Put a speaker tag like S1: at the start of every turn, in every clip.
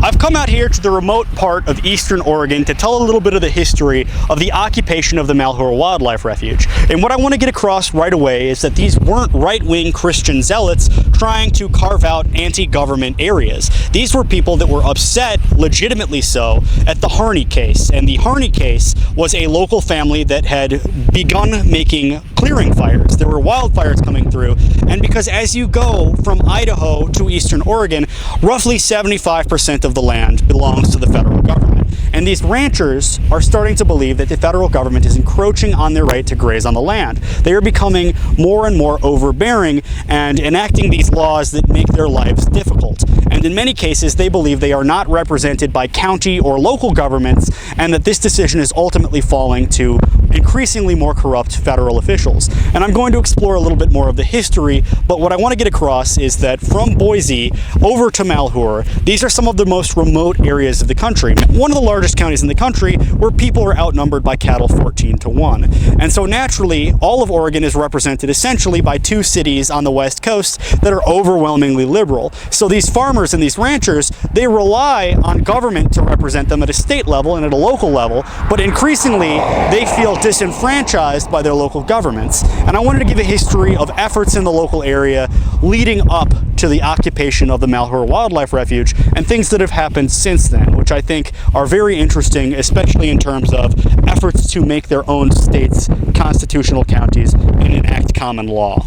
S1: I've come out here to the remote part of eastern Oregon to tell a little bit of the history of the occupation of the Malheur Wildlife Refuge. And what I want to get across right away is that these weren't right-wing Christian zealots trying to carve out anti-government areas. These were people that were upset, legitimately so, at the Harney case. And the Harney case was a local family that had begun making clearing fires. There were wildfires coming through, and because as you go from Idaho to eastern Oregon, roughly 75% of the land belongs to the federal government. And these ranchers are starting to believe that the federal government is encroaching on their right to graze on the land. They are becoming more and more overbearing and enacting these laws that make their lives difficult. And in many cases, they believe they are not represented by county or local governments, and that this decision is ultimately falling to increasingly more corrupt federal officials. And I'm going to explore a little bit more of the history, but what I want to get across is that from Boise over to Malheur, these are some of the most remote areas of the country. One of the largest counties in the country where people are outnumbered by cattle 14-1. And so naturally, all of Oregon is represented essentially by two cities on the west coast that are overwhelmingly liberal. So these farmers and these ranchers, they rely on government to represent them at a state level and at a local level, but increasingly they feel disenfranchised by their local governments. And I wanted to give a history of efforts in the local area leading up to the occupation of the Malheur Wildlife Refuge and things that have happened since then, which I think are very interesting, especially in terms of efforts to make their own states constitutional counties and enact common law.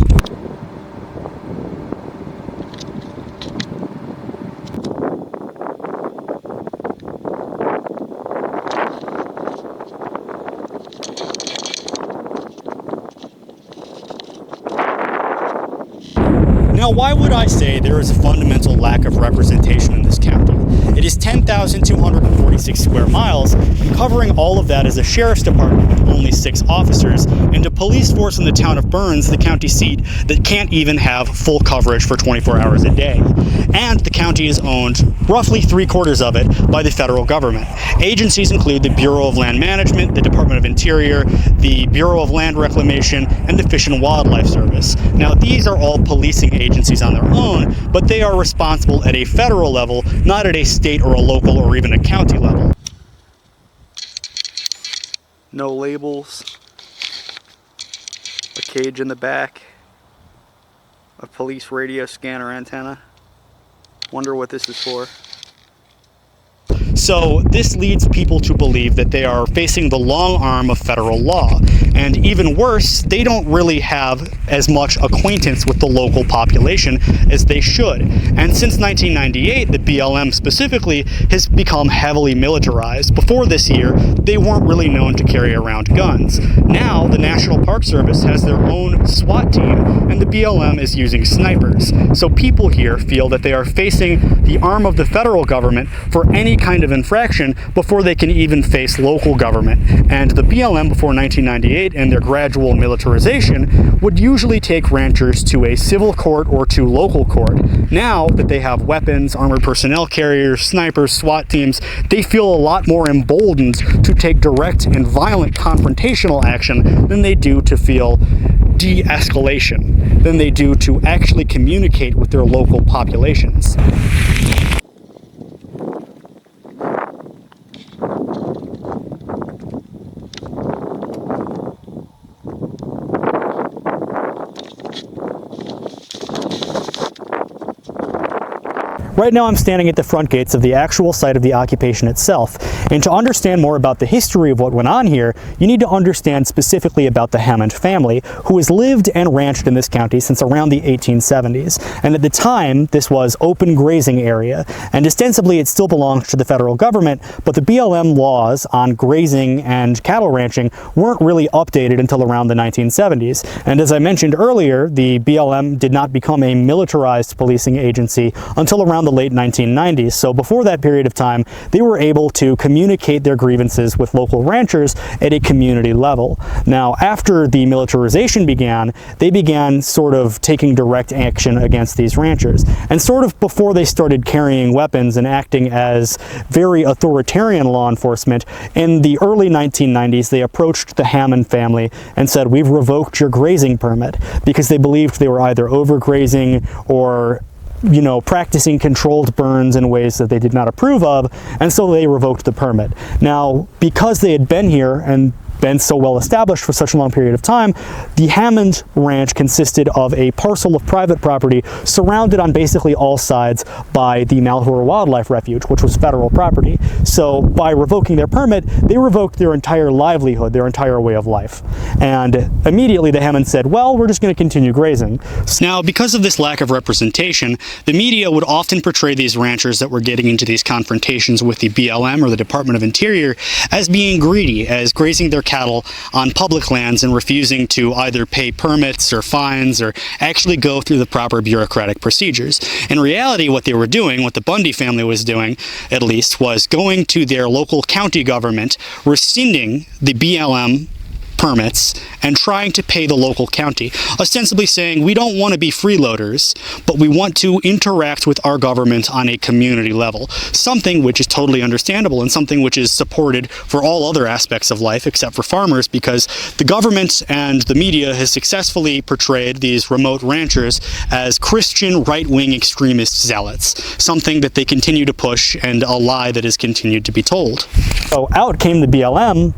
S1: Now, why would I say there is a fundamental lack of representation in this county? It is 10,246 square miles, and covering all of that is a sheriff's department with only 6 officers, and a police force in the town of Burns, the county seat, that can't even have full coverage for 24 hours a day. And the county is owned, roughly 3/4 of it, by the federal government. Agencies include the Bureau of Land Management, the Department of Interior, the Bureau of Land Reclamation, and the Fish and Wildlife Service. Now, these are all policing agencies on their own, but they are responsible at a federal level, not at a state or a local or even a county level. No labels, a cage in the back, a police radio scanner antenna. Wonder what this is for. So this leads people to believe that they are facing the long arm of federal law. And even worse, they don't really have as much acquaintance with the local population as they should. And since 1998, the BLM specifically has become heavily militarized. Before this year, they weren't really known to carry around guns. Now, the National Park Service has their own SWAT team, and the BLM is using snipers. So people here feel that they are facing the arm of the federal government for any kind of infraction before they can even face local government. And the BLM before 1998 and their gradual militarization would usually take ranchers to a civil court or to local court. Now that they have weapons, armored personnel carriers, snipers, SWAT teams, they feel a lot more emboldened to take direct and violent confrontational action than they do to feel de-escalation, than they do to actually communicate with their local populations. Right now I'm standing at the front gates of the actual site of the occupation itself, and to understand more about the history of what went on here, you need to understand specifically about the Hammond family, who has lived and ranched in this county since around the 1870s. And at the time, this was open grazing area, and ostensibly it still belonged to the federal government, but the BLM laws on grazing and cattle ranching weren't really updated until around the 1970s. And as I mentioned earlier, the BLM did not become a militarized policing agency until around the late 1990s. So before that period of time, they were able to communicate their grievances with local ranchers at a community level. Now, after the militarization began, they began sort of taking direct action against these ranchers. And sort of before they started carrying weapons and acting as very authoritarian law enforcement, in the early 1990s, they approached the Hammond family and said, "We've revoked your grazing permit," because they believed they were either overgrazing or practicing controlled burns in ways that they did not approve of, and so they revoked the permit. Now, because they had been here and been so well established for such a long period of time, the Hammond Ranch consisted of a parcel of private property surrounded on basically all sides by the Malheur Wildlife Refuge, which was federal property. So by revoking their permit, they revoked their entire livelihood, their entire way of life. And immediately the Hammonds said, well, we're just going to continue grazing. Now, because of this lack of representation, the media would often portray these ranchers that were getting into these confrontations with the BLM or the Department of Interior as being greedy, as grazing their cattle on public lands and refusing to either pay permits or fines or actually go through the proper bureaucratic procedures. In reality, what they were doing, what the Bundy family was doing at least, was going to their local county government, rescinding the BLM permits and trying to pay the local county, ostensibly saying, we don't want to be freeloaders, but we want to interact with our government on a community level. Something which is totally understandable and something which is supported for all other aspects of life except for farmers, because the government and the media has successfully portrayed these remote ranchers as Christian right-wing extremist zealots, something that they continue to push and a lie that is continued to be told. So out came the BLM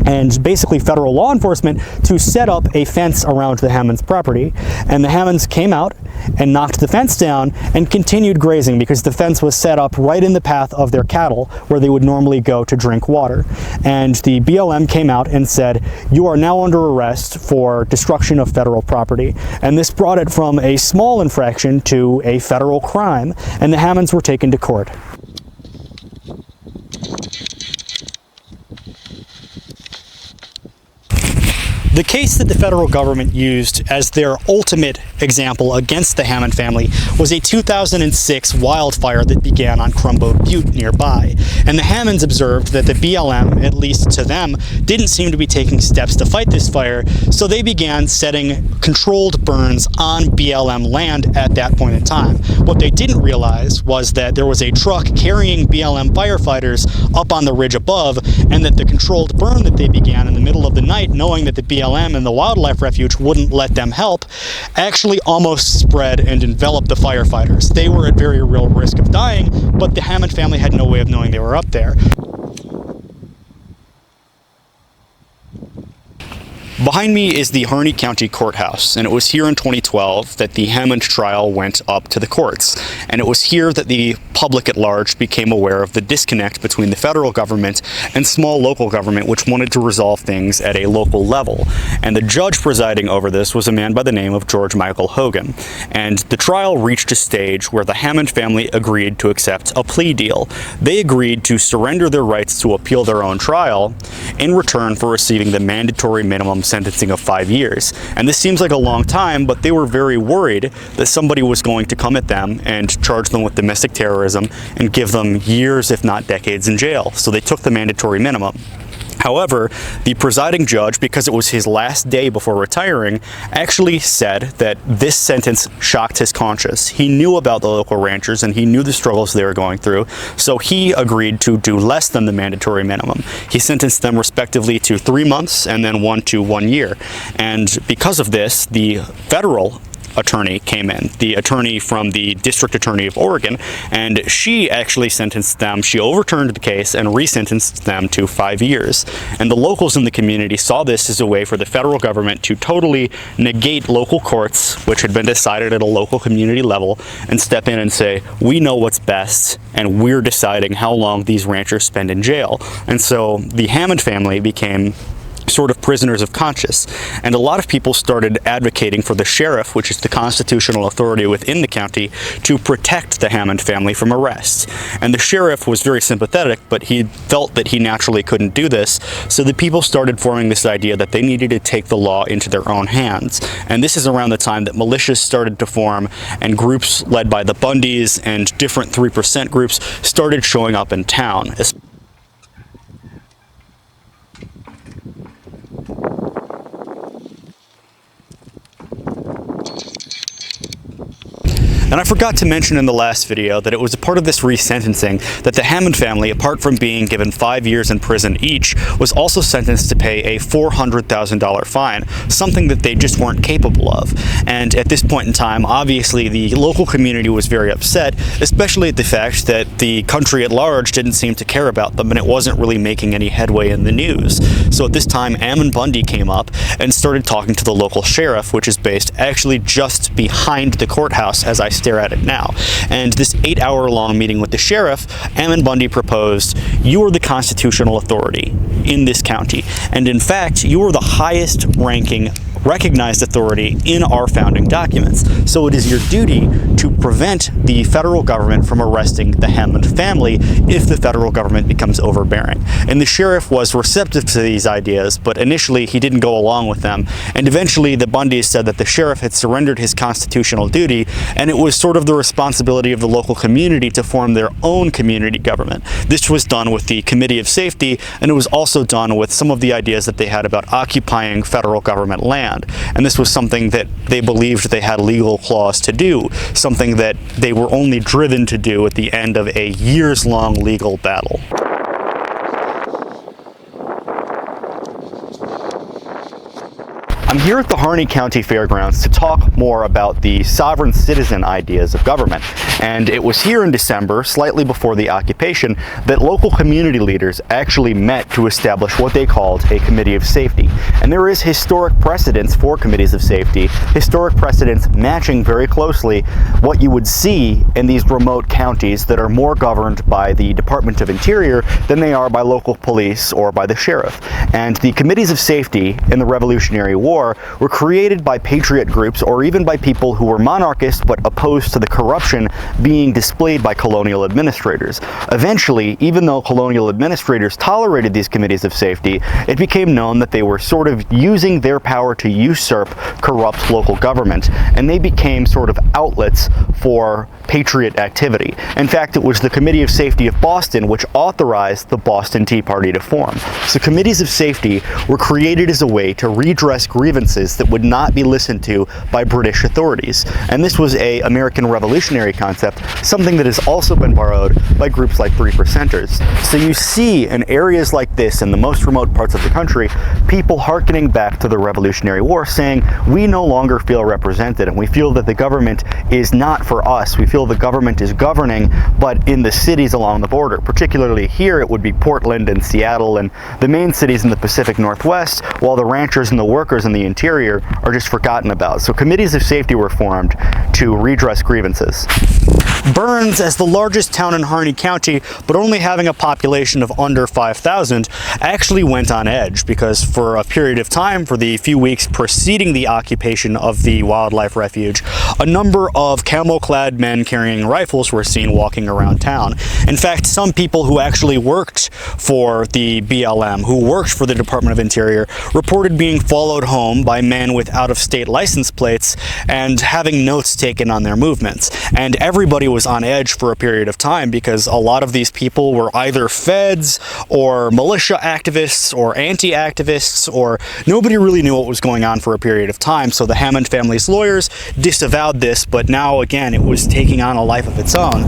S1: and basically federal law enforcement to set up a fence around the Hammonds' property. And the Hammonds came out and knocked the fence down and continued grazing because the fence was set up right in the path of their cattle where they would normally go to drink water. And the BLM came out and said, you are now under arrest for destruction of federal property. And this brought it from a small infraction to a federal crime, and the Hammonds were taken to court. The case that the federal government used as their ultimate example against the Hammond family was a 2006 wildfire that began on Crumbo Butte nearby. And the Hammonds observed that the BLM, at least to them, didn't seem to be taking steps to fight this fire, so they began setting controlled burns on BLM land at that point in time. What they didn't realize was that there was a truck carrying BLM firefighters up on the ridge above, and that the controlled burn that they began in the middle of the night, knowing that the BLM and the wildlife refuge wouldn't let them help, actually almost spread and enveloped the firefighters. They were at very real risk of dying, but the Hammond family had no way of knowing they were up there. Behind me is the Harney County Courthouse, and it was here in 2012 that the Hammond Trial went up to the courts. And it was here that the public at large became aware of the disconnect between the federal government and small local government, which wanted to resolve things at a local level. And the judge presiding over this was a man by the name of George Michael Hogan. And the trial reached a stage where the Hammond family agreed to accept a plea deal. They agreed to surrender their rights to appeal their own trial in return for receiving the mandatory minimum sentencing of 5 years. And this seems like a long time, but they were very worried that somebody was going to come at them and charge them with domestic terrorism and give them years, if not decades, in jail. So they took the mandatory minimum. However, the presiding judge, because it was his last day before retiring, actually said that this sentence shocked his conscience. He knew about the local ranchers and he knew the struggles they were going through, so he agreed to do less than the mandatory minimum. He sentenced them respectively to 3 months and then 1 to 1 year. And because of this, the federal attorney came in, the attorney from the District Attorney of Oregon, and she actually sentenced them, she overturned the case and resentenced them to 5 years. And the locals in the community saw this as a way for the federal government to totally negate local courts, which had been decided at a local community level, and step in and say, we know what's best, and we're deciding how long these ranchers spend in jail. And so the Hammond family became sort of prisoners of conscience, and a lot of people started advocating for the sheriff, which is the constitutional authority within the county, to protect the Hammond family from arrest. And the sheriff was very sympathetic, but he felt that he naturally couldn't do this, so the people started forming this idea that they needed to take the law into their own hands. And this is around the time that militias started to form, and groups led by the Bundys and different 3% groups started showing up in town. And I forgot to mention in the last video that it was a part of this resentencing that the Hammond family, apart from being given 5 years in prison each, was also sentenced to pay a $400,000 fine, something that they just weren't capable of. And at this point in time, obviously the local community was very upset, especially at the fact that the country at large didn't seem to care about them and it wasn't really making any headway in the news. So at this time, Ammon Bundy came up and started talking to the local sheriff, which is based actually just behind the courthouse as I stare at it now. And this 8-hour-long meeting with the sheriff, Ammon Bundy proposed, "You are the constitutional authority in this county, and in fact, you are the highest ranking recognized authority in our founding documents. So it is your duty to prevent the federal government from arresting the Hammond family if the federal government becomes overbearing." And the sheriff was receptive to these ideas, but initially he didn't go along with them. And eventually the Bundys said that the sheriff had surrendered his constitutional duty, and it was sort of the responsibility of the local community to form their own community government. This was done with the Committee of Safety, and it was also done with some of the ideas that they had about occupying federal government land. And this was something that they believed they had legal clause to do, something that they were only driven to do at the end of a years-long legal battle. I'm here at the Harney County Fairgrounds to talk more about the sovereign citizen ideas of government. And it was here in December, slightly before the occupation, that local community leaders actually met to establish what they called a Committee of Safety. And there is historic precedence for committees of safety, historic precedence matching very closely what you would see in these remote counties that are more governed by the Department of Interior than they are by local police or by the sheriff. And the committees of safety in the Revolutionary War were created by patriot groups or even by people who were monarchists but opposed to the corruption being displayed by colonial administrators. Eventually, even though colonial administrators tolerated these committees of safety, it became known that they were sort of using their power to usurp corrupt local government, and they became sort of outlets for patriot activity. In fact, it was the Committee of Safety of Boston which authorized the Boston Tea Party to form. So committees of safety were created as a way to redress grievances that would not be listened to by British authorities. And this was an American revolutionary concept, something that has also been borrowed by groups like 3%ers. So you see in areas like this, in the most remote parts of the country, people hearkening back to the Revolutionary War saying, we no longer feel represented and we feel that the government is not for us. We feel the government is governing, but in the cities along the border. Particularly here, it would be Portland and Seattle and the main cities in the Pacific Northwest, while the ranchers and the workers in the interior are just forgotten about. So committees of safety were formed to redress grievances. Burns, as the largest town in Harney County, but only having a population of under 5,000, actually went on edge because for a period of time, for the few weeks preceding the occupation of the wildlife refuge, a number of camo-clad men carrying rifles were seen walking around town. In fact, some people who actually worked for the BLM, who worked for the Department of Interior, reported being followed home by men with out-of-state license plates and having notes taken on their movements. And everybody was on edge for a period of time because a lot of these people were either feds or militia activists or anti-activists, or nobody really knew what was going on for a period of time. So the Hammond family's lawyers disavowed this, but now again it was taking on a life of its own.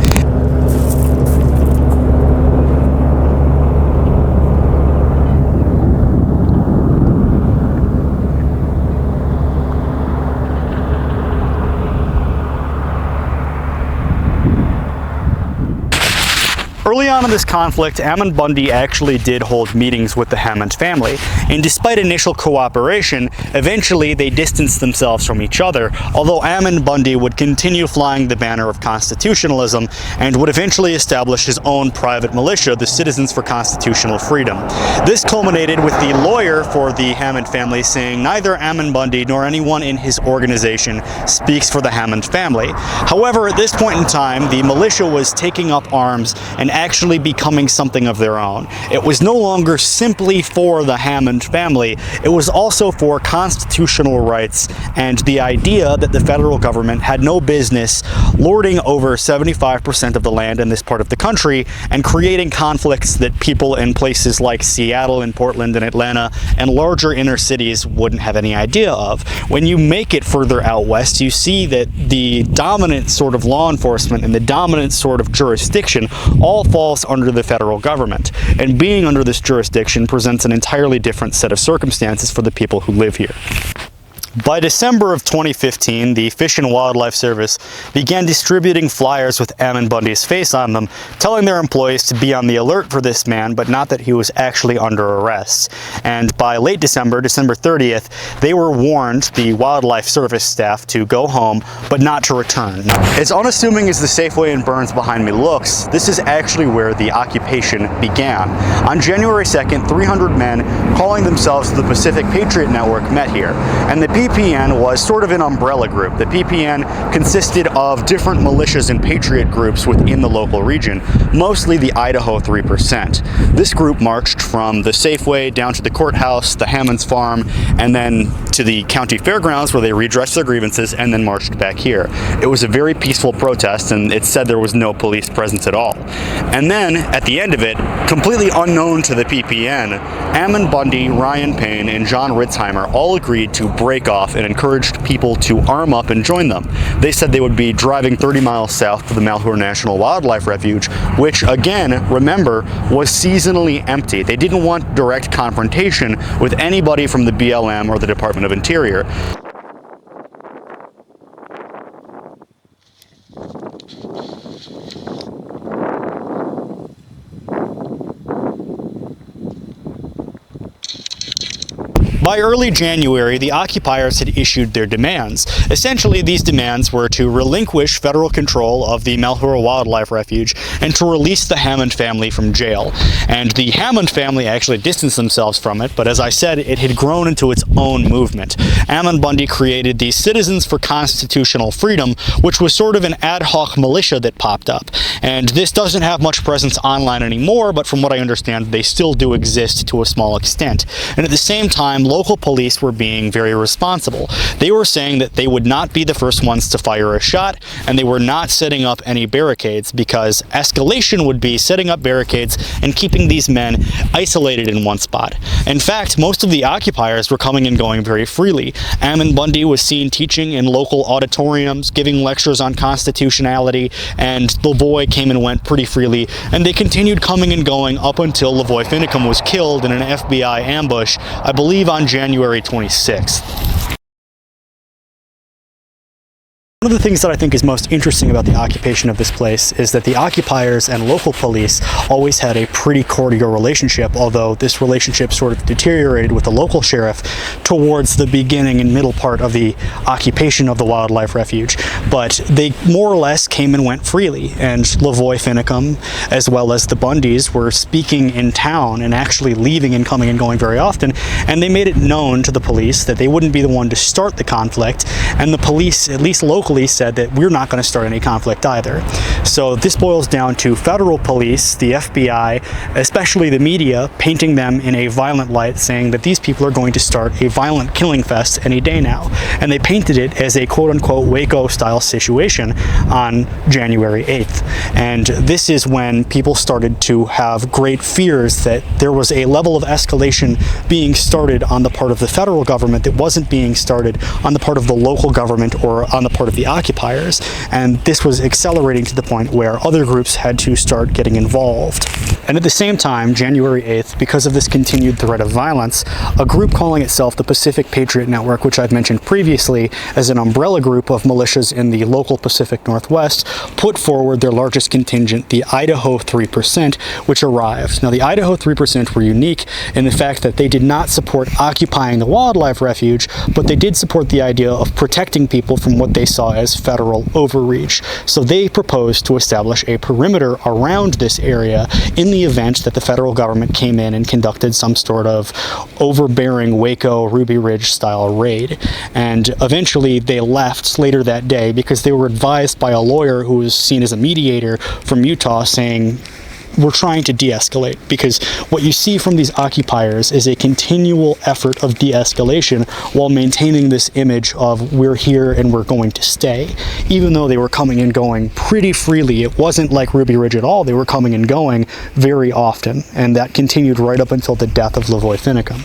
S1: Early on in this conflict, Ammon Bundy actually did hold meetings with the Hammond family, and despite initial cooperation, eventually they distanced themselves from each other, although Ammon Bundy would continue flying the banner of constitutionalism and would eventually establish his own private militia, the Citizens for Constitutional Freedom. This culminated with the lawyer for the Hammond family saying neither Ammon Bundy nor anyone in his organization speaks for the Hammond family. However, at this point in time, the militia was taking up arms and actually becoming something of their own. It was no longer simply for the Hammond family, it was also for constitutional rights and the idea that the federal government had no business lording over 75% of the land in this part of the country and creating conflicts that people in places like Seattle and Portland and Atlanta and larger inner cities wouldn't have any idea of. When you make it further out west, you see that the dominant sort of law enforcement and the dominant sort of jurisdiction all falls under the federal government. And being under this jurisdiction presents an entirely different set of circumstances for the people who live here. By December of 2015, the Fish and Wildlife Service began distributing flyers with Ammon Bundy's face on them, telling their employees to be on the alert for this man, but not that he was actually under arrest. And by late December, December 30th, they were warned, the Wildlife Service staff, to go home, but not to return. Now, as unassuming as the Safeway in Burns behind me looks, this is actually where the occupation began. On January 2nd, 300 men calling themselves the Pacific Patriot Network met here, and the PPN was sort of an umbrella group. The PPN consisted of different militias and patriot groups within the local region, mostly the Idaho 3%. This group marched from the Safeway down to the Courthouse, the Hammond's farm, and then to the county fairgrounds where they redressed their grievances and then marched back here. It was a very peaceful protest, and it said there was no police presence at all. And then, at the end of it, completely unknown to the PPN, Ammon Bundy, Ryan Payne, and John Ritzheimer all agreed to break off and encouraged people to arm up and join them. They said they would be driving 30 miles south to the Malheur National Wildlife Refuge, which, again, remember, was seasonally empty. They didn't want direct confrontation with anybody from the BLM or the Department of Interior. By early January, the occupiers had issued their demands. Essentially, these demands were to relinquish federal control of the Malheur Wildlife Refuge and to release the Hammond family from jail. And the Hammond family actually distanced themselves from it, but as I said, it had grown into its own movement. Ammon Bundy created the Citizens for Constitutional Freedom, which was sort of an ad hoc militia that popped up. And this doesn't have much presence online anymore, but from what I understand, they still do exist to a small extent. And at the same time, local police were being very responsible. They were saying that they would not be the first ones to fire a shot, and they were not setting up any barricades, because escalation would be setting up barricades and keeping these men isolated in one spot. In fact, most of the occupiers were coming and going very freely. Ammon Bundy was seen teaching in local auditoriums, giving lectures on constitutionality, and Lavoie came and went pretty freely, and they continued coming and going up until Lavoie Finicum was killed in an FBI ambush, I believe on January 26th. One of the things that I think is most interesting about the occupation of this place is that the occupiers and local police always had a pretty cordial relationship, although this relationship sort of deteriorated with the local sheriff towards the beginning and middle part of the occupation of the wildlife refuge. But they more or less came and went freely, and Lavoie Finicum, as well as the Bundys, were speaking in town and actually leaving and coming and going very often, and they made it known to the police that they wouldn't be the one to start the conflict, and the police, at least locally, said that we're not going to start any conflict either. So this boils down to federal police, the FBI, especially the media, painting them in a violent light, saying that these people are going to start a violent killing fest any day now. And they painted it as a quote-unquote Waco-style situation on January 8th. And this is when people started to have great fears that there was a level of escalation being started on the part of the federal government that wasn't being started on the part of the local government or on the part of the occupiers, and this was accelerating to the point where other groups had to start getting involved. And at the same time, January 8th, because of this continued threat of violence, a group calling itself the Pacific Patriot Network, which I've mentioned previously as an umbrella group of militias in the local Pacific Northwest, put forward their largest contingent, the Idaho 3%, which arrived. Now, the Idaho 3% were unique in the fact that they did not support occupying the wildlife refuge, but they did support the idea of protecting people from what they saw as federal overreach. So they proposed to establish a perimeter around this area in the event that the federal government came in and conducted some sort of overbearing Waco, Ruby Ridge style raid. And eventually they left later that day because they were advised by a lawyer who was seen as a mediator from Utah saying, were trying to de-escalate, because what you see from these occupiers is a continual effort of de-escalation while maintaining this image of we're here and we're going to stay. Even though they were coming and going pretty freely, it wasn't like Ruby Ridge at all. They were coming and going very often, and that continued right up until the death of Lavoy Finicum.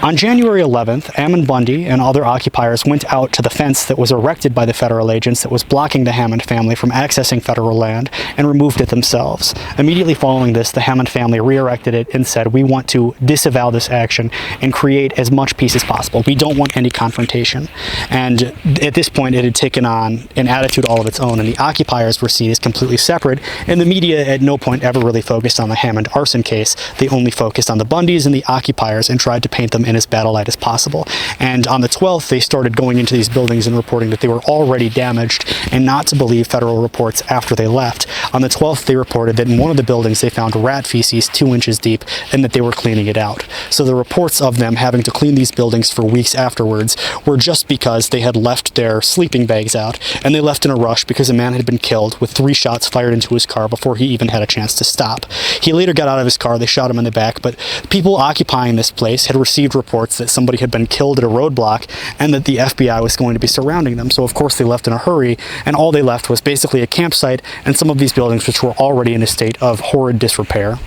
S1: On January 11th, Ammon Bundy and other occupiers went out to the fence that was erected by the federal agents that was blocking the Hammond family from accessing federal land and removed it themselves. Immediately following this, the Hammond family re-erected it and said, we want to disavow this action and create as much peace as possible. We don't want any confrontation. And at this point, it had taken on an attitude all of its own, and the occupiers were seen as completely separate, and the media at no point ever really focused on the Hammond Arson case. They only focused on the Bundys and the occupiers and tried to paint them in as bad a light as possible. And on the 12th, they started going into these buildings and reporting that they were already damaged, and not to believe federal reports after they left. On the 12th, they reported that in one of the buildings they found rat feces 2 inches deep and that they were cleaning it out. So the reports of them having to clean these buildings for weeks afterwards were just because they had left their sleeping bags out, and they left in a rush because a man had been killed with 3 shots fired into his car before he even had a chance to stop. He later got out of his car, they shot him in the back, but people occupying this place had received reports that somebody had been killed at a roadblock and that the FBI was going to be surrounding them. So of course they left in a hurry, and all they left was basically a campsite and some of these buildings which were already in a state of horrid disrepair.